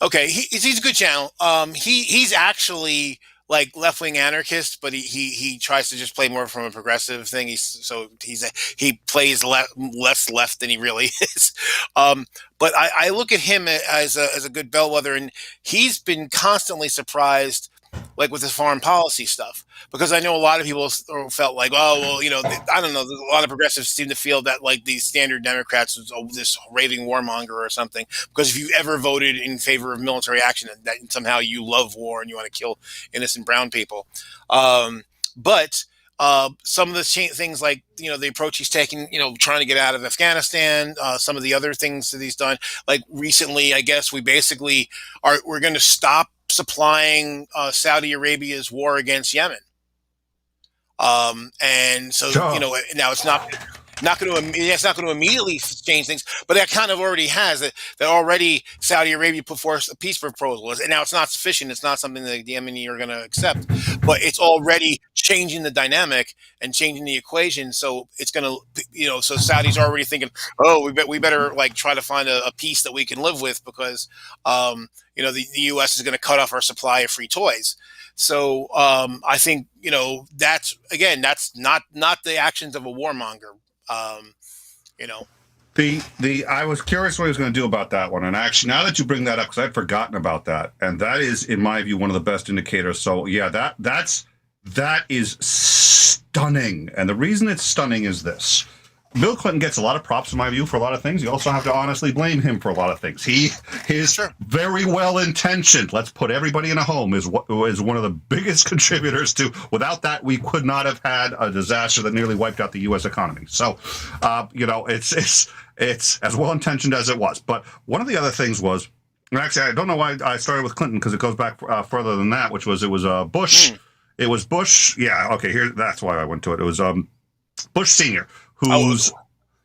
Okay, he's a good channel. He's actually like left wing anarchist, but he tries to just play more from a progressive thing. He plays less left than he really is. But I look at him as a good bellwether, and he's been constantly surprised, like with his foreign policy stuff, because I know a lot of people felt like, oh, well, I don't know. A lot of progressives seem to feel that like the standard Democrats was this raving warmonger or something. Because if you ever voted in favor of military action, that somehow you love war and you want to kill innocent brown people. But some of the things like, the approach he's taking, trying to get out of Afghanistan, some of the other things that he's done, like recently, I guess we're going to stop supplying Saudi Arabia's war against Yemen. And so, now it's not going to immediately change things, but that kind of already has that already Saudi Arabia put forth a peace proposal, and now it's not sufficient. It's not something that the Yemeni are going to accept, but it's already changing the dynamic and changing the equation. So it's going to, so Saudi's already thinking, oh, we better like try to find a peace that we can live with, because, the U.S. is going to cut off our supply of free toys. So I think, that's not the actions of a warmonger.
I was curious what he was going to do about that one, and actually, now that you bring that up, because I'd forgotten about that, and that is, in my view, one of the best indicators. So yeah, that is stunning, and the reason it's stunning is this: Bill Clinton gets a lot of props, in my view, for a lot of things. You also have to honestly blame him for a lot of things. He is very well intentioned. Let's put everybody in a home is one of the biggest contributors to. Without that, we could not have had a disaster that nearly wiped out the U.S. economy. So, it's as well intentioned as it was. But one of the other things was, and actually, I don't know why I started with Clinton, because it goes back further than that, which was Bush. It was Bush. Yeah. Okay. That's why I went to it. It was Bush Senior. Whose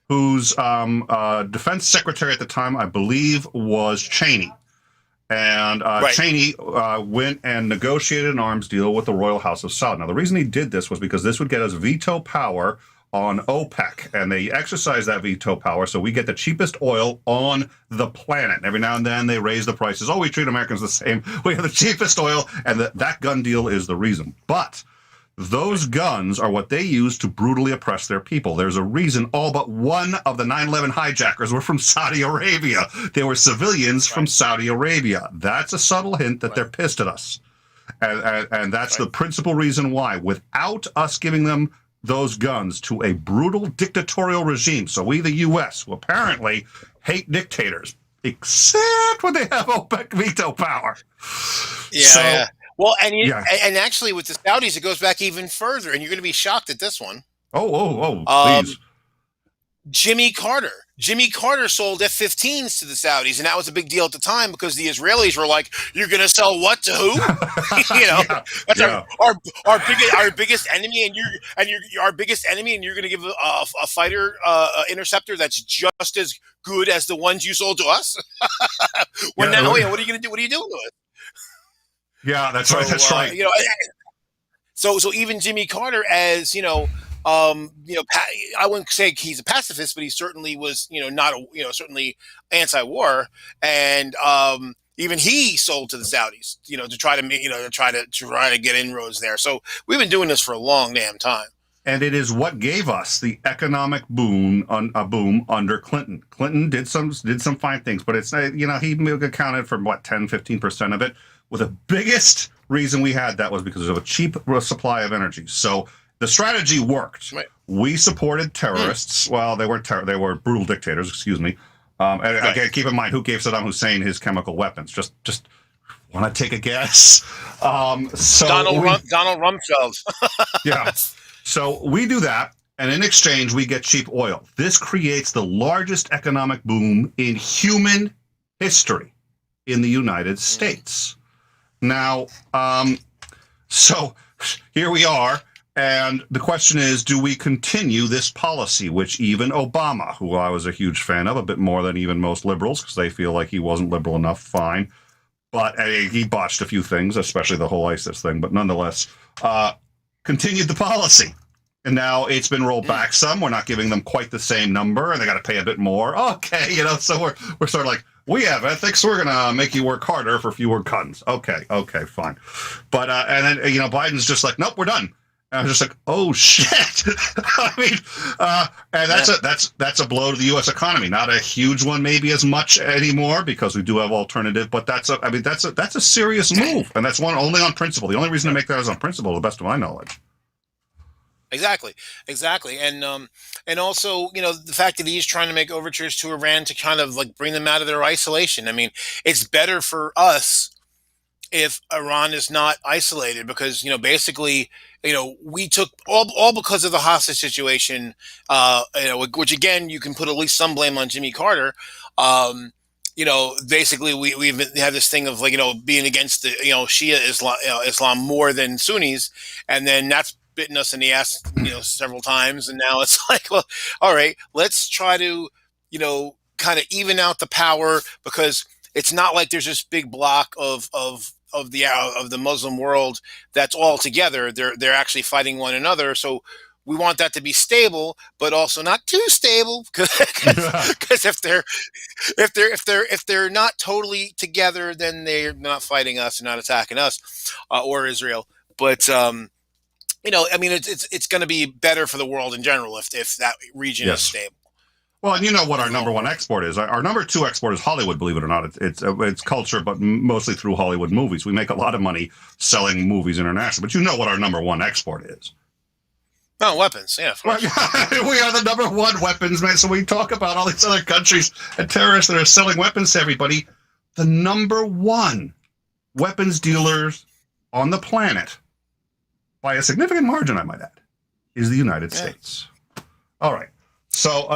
defense secretary at the time, I believe, was Cheney. And Cheney went and negotiated an arms deal with the Royal House of Saud. Now, the reason he did this was because this would get us veto power on OPEC. And they exercise that veto power, so we get the cheapest oil on the planet. And every now and then they raise the prices. Oh, we treat Americans the same. We have the cheapest oil, and that gun deal is the reason. But those guns are what they use to brutally oppress their people. There's a reason all but one of the 9/11 hijackers were from Saudi Arabia. They were civilians from Saudi Arabia. That's a subtle hint that they're pissed at us. And that's the principal reason why. Without us giving them those guns to a brutal dictatorial regime, so we, the U.S., who apparently hate dictators, except when they have OPEC veto power.
Yeah. Well, and actually with the Saudis, it goes back even further, and you're going to be shocked at this one.
Please.
Jimmy Carter sold F-15s to the Saudis, and that was a big deal at the time, because the Israelis were like, "You're going to sell what to who?" That's our biggest enemy, and you're our biggest enemy, and you're going to give a fighter interceptor that's just as good as the ones you sold to us. What are you going to do? What are you doing to it?
Yeah, that's right. That's right.
So even Jimmy Carter, as I wouldn't say he's a pacifist, but he certainly was, certainly anti-war, and even he sold to the Saudis, to try to get inroads there. So we've been doing this for a long damn time.
And it is what gave us the economic boom under Clinton. Clinton did some fine things, but it's he accounted for 10-15% of it. Well, the biggest reason we had that was because of a cheap supply of energy. So the strategy worked. Right. We supported terrorists. Well, they weren't they were brutal dictators. Excuse me. Again, keep in mind, who gave Saddam Hussein his chemical weapons? Just want to take a guess.
Donald Rumsfeld.
Yeah. So we do that. And in exchange, we get cheap oil. This creates the largest economic boom in human history in the United States. Now, so here we are. And the question is, do we continue this policy, which even Obama, who I was a huge fan of, a bit more than even most liberals, because they feel like he wasn't liberal enough, fine. But he botched a few things, especially the whole ISIS thing. But nonetheless, continued the policy. And now it's been rolled back some. We're not giving them quite the same number, and they got to pay a bit more. Okay, so we're sort of like, we have ethics. We're going to make you work harder for fewer guns. Okay, fine. But and then Biden's just like, nope, we're done. And I was just like, oh shit. I mean, and that's a blow to the U.S. economy. Not a huge one, maybe as much anymore, because we do have alternative. But that's a serious move, and that's one only on principle. The only reason to make that is on principle, to the best of my knowledge.
Exactly, and also, the fact that he's trying to make overtures to Iran to kind of like bring them out of their isolation. I mean, it's better for us if Iran is not isolated, because basically, we took all because of the hostage situation. Which again, you can put at least some blame on Jimmy Carter. Basically, we've had this thing of, like, being against the Shia Islam more than Sunnis, and then that's bitten us in the ass several times, and now it's like, well, all right, let's try to kind of even out the power, because it's not like there's this big block of the Muslim world that's all together. They're actually fighting one another. So we want that to be stable, but also not too stable, because if they're not totally together, then they're not fighting us and not attacking us, or Israel. But I mean, it's going to be better for the world in general if that region is stable.
Well, and you know what our number one export is? Our number two export is Hollywood, believe it or not. It's culture, but mostly through Hollywood movies. We make a lot of money selling movies internationally, but you know what our number one export is?
Oh, weapons, yeah.
We are the number one weapons, man. So we talk about all these other countries and terrorists that are selling weapons to everybody. The number one weapons dealers on the planet, by a significant margin, I might add, is the United States. All right. So,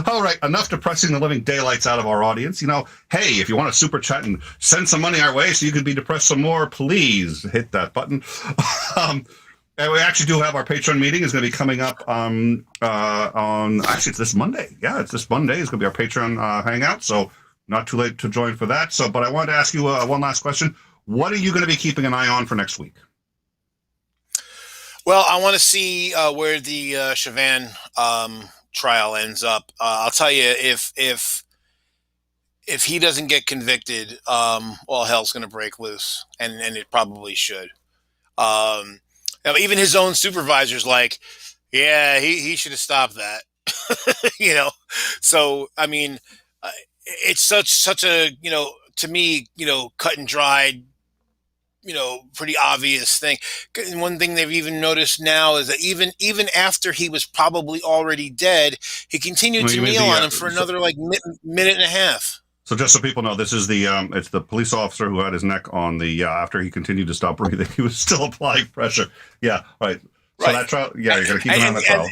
all right, enough depressing the living daylights out of our audience. Hey, if you want to super chat and send some money our way so you can be depressed some more, please hit that button. And we actually do have our Patreon meeting. Is going to be coming up on actually, it's this Monday. Yeah, it's this Monday. It's going to be our Patreon hangout. So not too late to join for that. So, but I wanted to ask you one last question. What are you going to be keeping an eye on for next week?
Well, I want to see where the Chauvin trial ends up. I'll tell you, if he doesn't get convicted, well, hell's going to break loose, and it probably should. Even his own supervisor's like, yeah, he should have stopped that. So I mean, it's such a to me cut and dried, pretty obvious thing. And one thing they've even noticed now is that even after he was probably already dead, he continued to kneel on him for another minute and a half.
So just so people know, this is it's the police officer who had his neck on the after he continued to stop breathing, he was still applying pressure. Yeah, right. So that trial, you're going to keep him on that trial.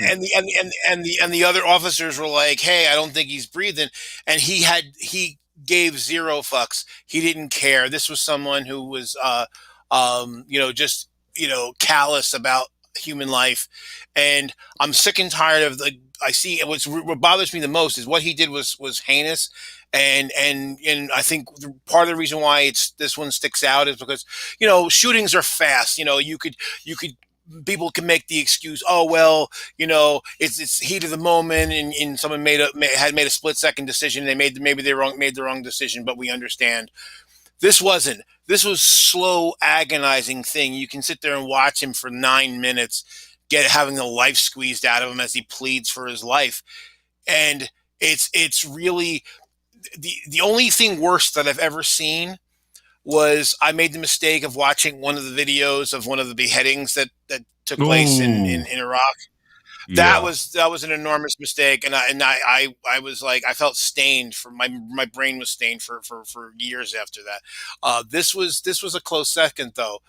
And the other officers were like, "Hey, I don't think he's breathing," and he gave zero fucks. He didn't care. This was someone who was, just callous about human life, and I'm sick and tired of I see what bothers me the most is what he did was heinous, and I think part of the reason why this one sticks out is because shootings are fast. You could people can make the excuse, oh well, it's heat of the moment, and someone had made a split second decision. They made the wrong decision, but we understand. This wasn't. This was slow, agonizing thing. You can sit there and watch him for 9 minutes, having the life squeezed out of him as he pleads for his life, and it's really the only thing worse that I've ever seen was I made the mistake of watching one of the videos of one of the beheadings that took place in Iraq. That was an enormous mistake, and I was like, I felt stained for my brain was stained for years after that. This was a close second though,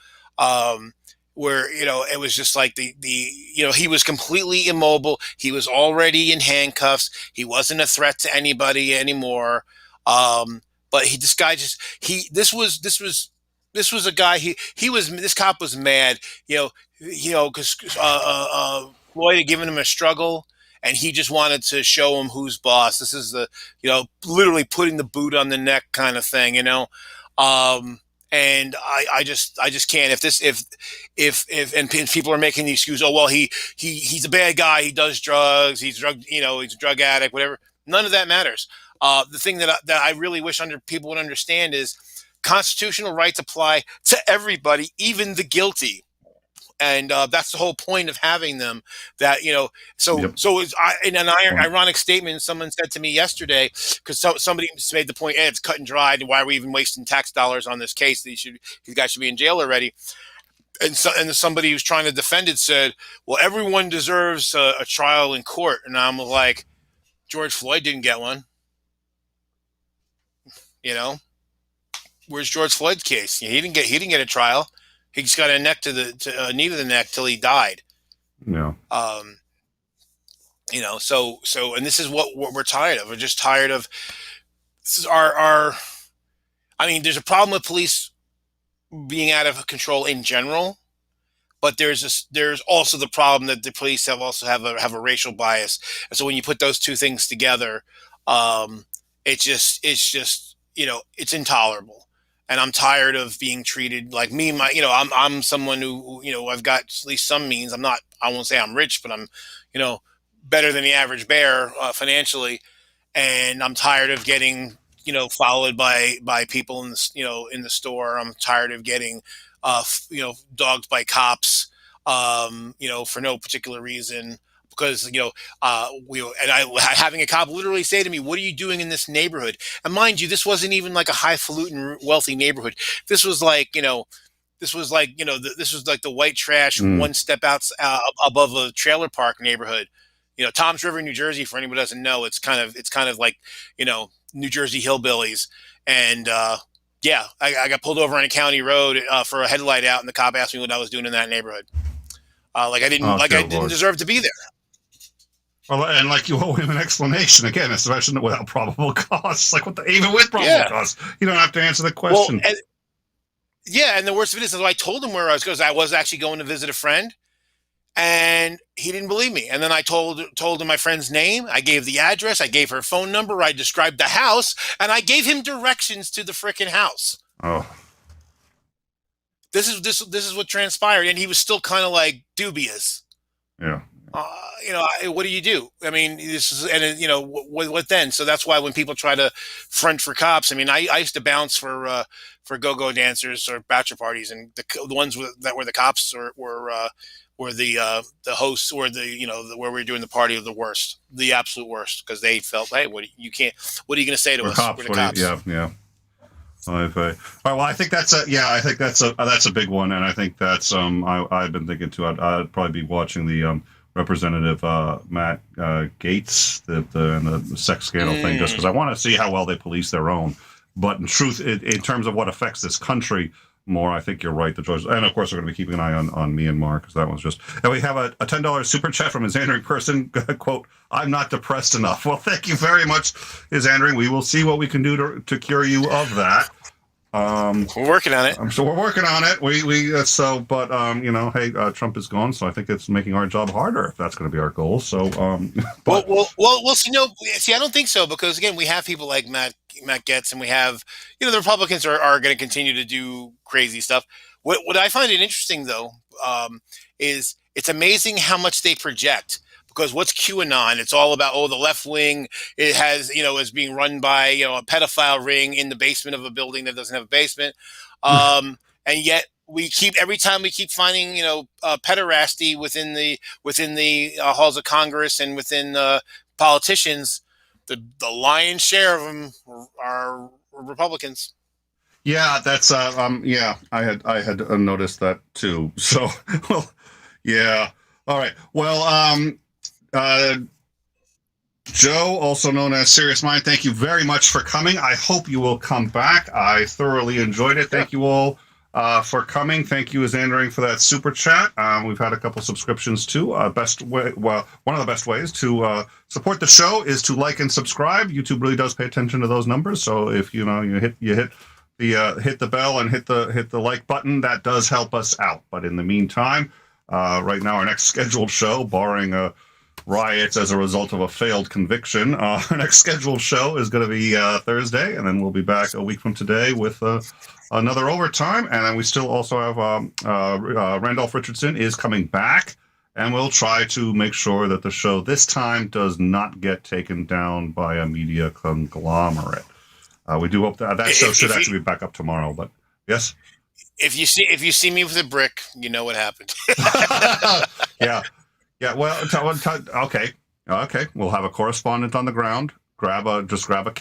where it was just like he was completely immobile. He was already in handcuffs. He wasn't a threat to anybody anymore. But this guy just he this was a guy he was this cop was mad. Because Floyd had given him a struggle. And he just wanted to show him who's boss. This is literally putting the boot on the neck kind of thing. And I just can't. If and people are making the excuse, oh well, he's a bad guy. He does drugs. He's he's a drug addict. Whatever. None of that matters. The thing that I really wish people would understand is constitutional rights apply to everybody, even the guilty. And that's the whole point of having them. That
Yep.
In an ironic statement, someone said to me yesterday, because somebody made the point, hey, it's cut and dried, and why are we even wasting tax dollars on this case? These guys should be in jail already. And somebody who's trying to defend it said, well, everyone deserves a trial in court. And I'm like, George Floyd didn't get one. Where's George Floyd's case? He didn't get a trial. He just got a knee to the neck till he died.
Yeah.
And this is what we're tired of. We're just tired of. This is our. I mean, there's a problem with police being out of control in general, but there's also the problem that the police have a racial bias, and so when you put those two things together, it's just it's intolerable. And I'm tired of being treated like me. I'm someone who, I've got at least some means. I won't say I'm rich, but I'm, better than the average bear financially. And I'm tired of getting, followed by people in the store. I'm tired of getting, dogged by cops, for no particular reason. Because having a cop literally say to me, "What are you doing in this neighborhood?" And mind you, this wasn't even like a highfalutin, wealthy neighborhood. This was like this was like the white trash one step out above a trailer park neighborhood. Toms River, New Jersey. For anyone who doesn't know, it's kind of like New Jersey hillbillies. And I got pulled over on a county road for a headlight out, and the cop asked me what I was doing in that neighborhood. I didn't deserve to be there.
Well, and like you owe him an explanation again, especially without probable cause. Like even with probable cause, you don't have to answer the question.
Well, and the worst of it is, I told him where I was, because I was actually going to visit a friend, and he didn't believe me. And then I told him my friend's name. I gave the address. I gave her phone number. I described the house, and I gave him directions to the frickin' house.
Oh.
This is what transpired, and he was still kind of like dubious.
Yeah.
What do you do? I mean, what then? So that's why when people try to front for cops, I mean, I used to bounce for go-go dancers or bachelor parties, and the ones that were the cops were the hosts, or where we were doing the party of the worst, the absolute worst, because they felt, hey, what are you going to say to us?
Cops,
we're the cops.
Yeah. All right. Well, I think that's a big one, and I think that's I've been thinking too. I'd probably be watching the Representative Matt Gaetz, the sex scandal thing, just because I want to see how well they police their own. But in truth, in terms of what affects this country more, I think you're right. The George, and of course, we're going to be keeping an eye on Myanmar, because that one's just. And we have a $10 super chat from Isandering person. Quote: "I'm not depressed enough." Well, thank you very much, Isandering. We will see what we can do to cure you of that.
We're working on it.
So we're working on it. Hey, Trump is gone, so I think it's making our job harder if that's going to be our goal. So,
but we'll see. No, see, I don't think so, because again, we have people like Matt Gaetz, and we have, the Republicans are going to continue to do crazy stuff. What I find it interesting though, is it's amazing how much they project. Because what's QAnon? It's all about, the left wing. It has, is being run by, a pedophile ring in the basement of a building that doesn't have a basement. And yet every time we keep finding, pederasty within the halls of Congress and within politicians, the lion's share of them are Republicans.
Yeah, that's I had noticed that too. So, well, yeah. All right. Well, Joe, also known as Serious Mind, thank you very much for coming. I hope you will come back. I thoroughly enjoyed it. Thank you all for coming. Thank you, Xandering, for that super chat. We've had a couple subscriptions too. One of the best ways to support the show is to like and subscribe. YouTube really does pay attention to those numbers. So if you hit the bell and hit the like button, that does help us out. But in the meantime, right now our next scheduled show, barring riots as a result of a failed conviction, our next scheduled show is going to be Thursday, and then we'll be back a week from today with another overtime. And then we still also have Randolph Richardson is coming back, and we'll try to make sure that the show this time does not get taken down by a media conglomerate. We do hope that show should actually be back up tomorrow. But yes,
if you see me with a brick, you know what happened.
Yeah. Yeah, well, okay. We'll have a correspondent on the ground. Grab a camera.